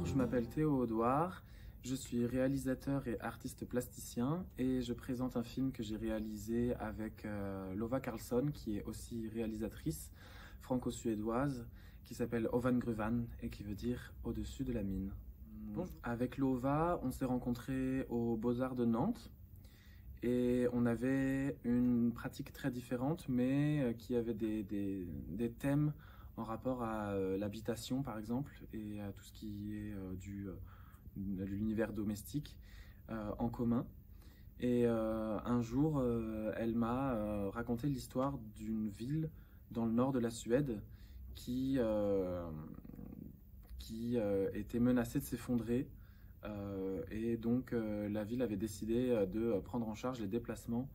Je m'appelle Théo Audouard, je suis réalisateur et artiste plasticien et je présente un film que j'ai réalisé avec Lova Carlsson, qui est aussi réalisatrice franco-suédoise, qui s'appelle Ovangruvan et qui veut dire au-dessus de la mine. Bonjour. Avec Lova, on s'est rencontrés aux Beaux-Arts de Nantes et on avait une pratique très différente, mais qui avait des thèmes en rapport à l'habitation par exemple et à tout ce qui est de l'univers domestique en commun. Et un jour, elle m'a raconté l'histoire d'une ville dans le nord de la Suède qui était menacée de s'effondrer. Et donc la ville avait décidé de prendre en charge les déplacements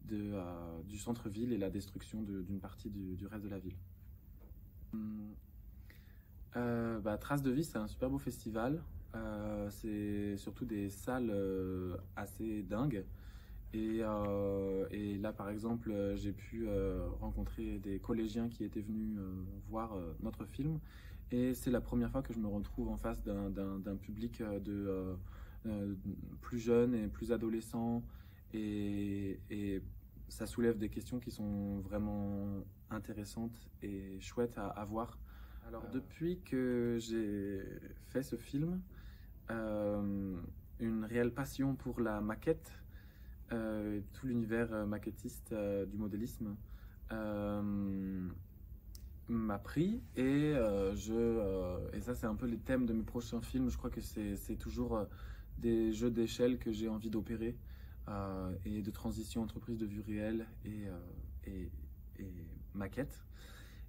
du centre-ville et la destruction d'une partie du reste de la ville. Traces de vie, c'est un super beau festival. C'est surtout des salles assez dingues. Et là, par exemple, j'ai pu rencontrer des collégiens qui étaient venus voir notre film. Et c'est la première fois que je me retrouve en face d'un public plus jeune et plus adolescent. Et ça soulève des questions qui sont vraiment intéressantes et chouettes à voir. Alors, depuis que j'ai fait ce film, une réelle passion pour la maquette, tout l'univers maquettiste du modélisme m'a pris et ça c'est un peu les thèmes de mes prochains films. Je crois que c'est toujours des jeux d'échelle que j'ai envie d'opérer et de transition entreprise de vue réelle et maquette.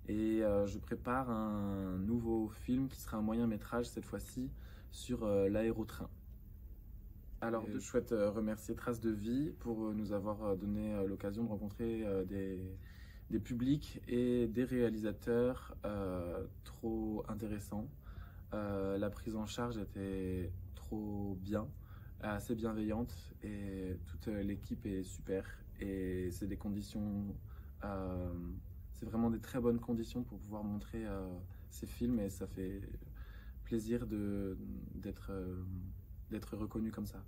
Et je prépare un nouveau film qui sera un moyen métrage cette fois-ci sur l'aérotrain. Alors, je souhaite remercier Traces de Vie pour nous avoir donné l'occasion de rencontrer des publics et des réalisateurs trop intéressants. La prise en charge était trop bien, assez bienveillante et toute l'équipe est super. Et c'est des conditions, c'est vraiment des très bonnes conditions pour pouvoir montrer ces films et ça fait plaisir d'être reconnu comme ça.